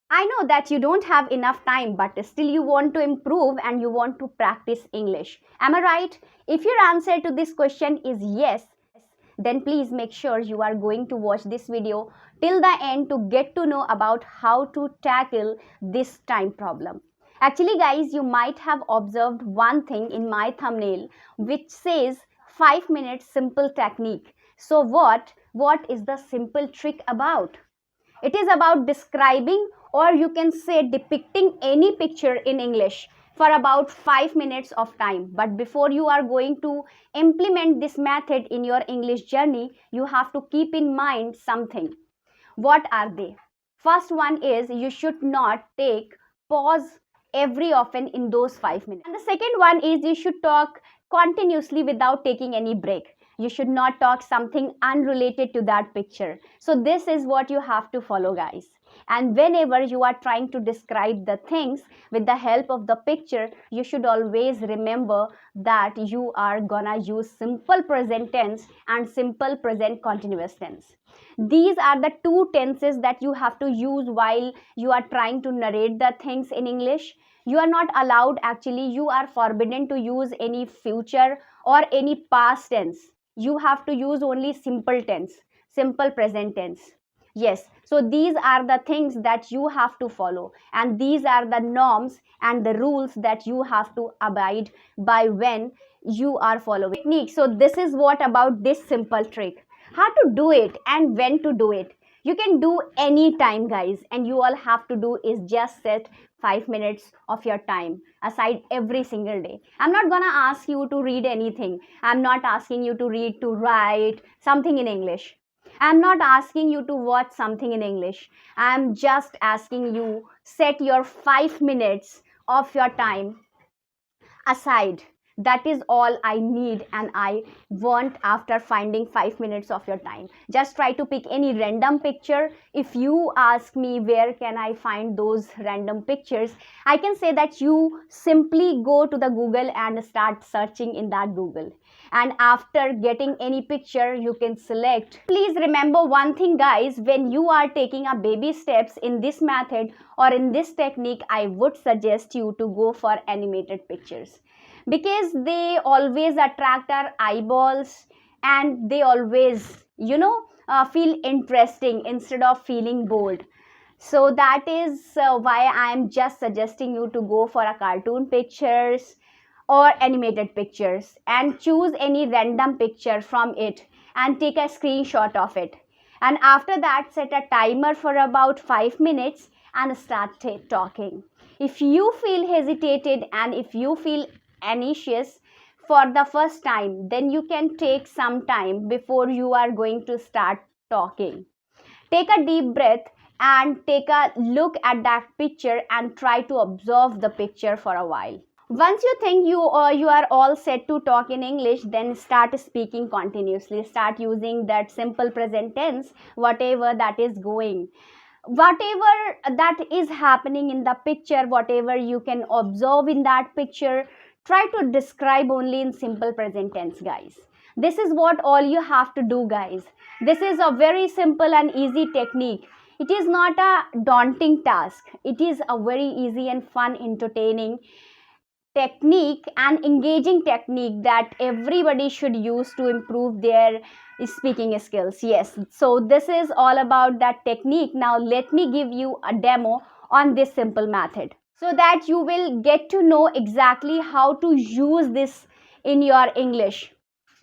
I know that you don't have enough time, but still you want to improve and you want to practice English. Am I right? If your answer to this question is yes, then please make sure you are going to watch this video till the end to get to know about how to tackle this time problem. Actually, guys, you might have observed one thing in my thumbnail which says 5 minutes simple technique. So what is the simple trick about? It is about describing, or you can say depicting, any picture in English for about 5 minutes of time. But before you are going to implement this method in your English journey, you have to keep in mind something. What are they? First one is you should not take pause every often in those 5 minutes. And the second one is you should talk continuously without taking any break. You should not talk something unrelated to that picture. So this is what you have to follow, guys. And whenever you are trying to describe the things with the help of the picture, you should always remember that you are gonna use simple present tense and simple present continuous tense. These are the two tenses that you have to use while you are trying to narrate the things in English. You are not allowed, actually, you are forbidden to use any future or any past tense. You have to use only simple tense, simple present tense. Yes, so these are the things that you have to follow, and these are the norms and the rules that you have to abide by when you are following technique. So this is what about this simple trick, how to do it and when to do it. You can do any time, guys, and you all have to do is just set 5 minutes of your time aside every single day. I'm not gonna ask you to read anything. I'm not asking you to read, to write something in English. I'm not asking you to watch something in English. I'm just asking you set your 5 minutes of your time aside. That is all I need and I want after finding 5 minutes of your time. Just try to pick any random picture. If you ask me where can I find those random pictures, I can say that you simply go to the Google and start searching in that Google. And after getting any picture, you can select. Please remember one thing, guys, when you are taking a baby steps in this method or in this technique, I would suggest you to go for animated pictures, because they always attract our eyeballs and they always, feel interesting instead of feeling bored. So that is why I am just suggesting you to go for a cartoon pictures or animated pictures and choose any random picture from it and take a screenshot of it. And after that, set a timer for about 5 minutes and start talking. If you feel hesitated and if you feel anxious for the first time, then you can take some time before you are going to start talking. Take a deep breath and take a look at that picture and try to observe the picture for a while. Once you think you are all set to talk in English, then start speaking continuously. Start using that simple present tense, whatever that is going, whatever that is happening in the picture, whatever you can observe in that picture, try to describe only in simple present tense, guys. This is what all you have to do, guys. This is a very simple and easy technique. It is not a daunting task. It is a very easy and fun, entertaining technique and engaging technique that everybody should use to improve their speaking skills. Yes, so this is all about that technique. Now let me give you a demo on this simple method so that you will get to know exactly how to use this in your English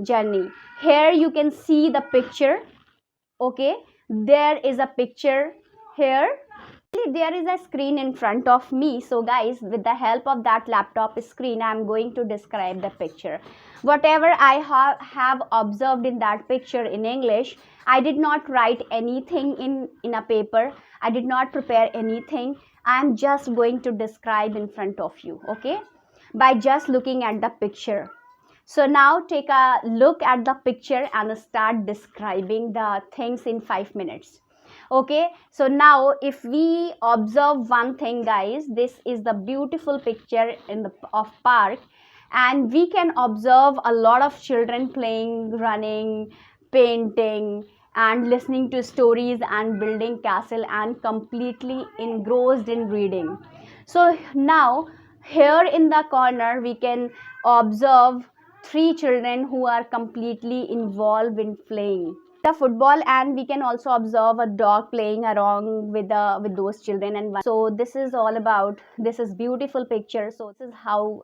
journey. Here you can see the picture. Okay, there is a picture here. There is a screen in front of me. So guys, with the help of that laptop screen, I am going to describe the picture. Whatever I have observed in that picture in English, I did not write anything in a paper. I did not prepare anything. I am just going to describe in front of you, okay, by just looking at the picture. So now take a look at the picture and start describing the things in 5 minutes. Okay, so now if we observe one thing, guys, this is the beautiful picture in the of park, and we can observe a lot of children playing, running, painting, and listening to stories and building castle and completely engrossed in reading. So now here in the corner we can observe three children who are completely involved in playing the football, and we can also observe a dog playing around with those children. And so this is all about, this is beautiful picture. So this is how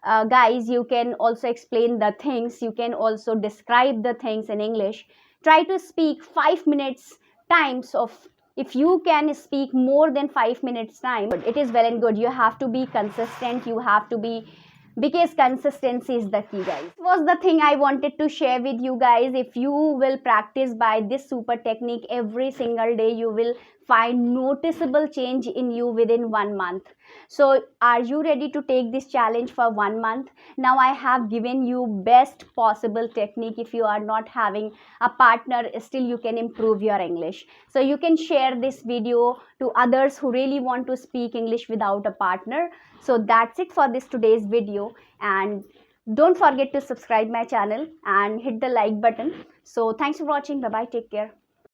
guys, you can also explain the things, you can also describe the things in English. Try to speak 5 minutes times of, if you can speak more than 5 minutes time, it is well and good. You have to be consistent, you have to be, because consistency is the key, guys. This was the thing I wanted to share with you guys. If you will practice by this super technique every single day, you will find noticeable change in you within 1 month. So are you ready to take this challenge for 1 month? Now I have given you best possible technique. If you are not having a partner, still you can improve your English. So you can share this video to others who really want to speak English without a partner. So that's it for this today's video, and don't forget to subscribe my channel and hit the like button. So thanks for watching. Bye bye, take care.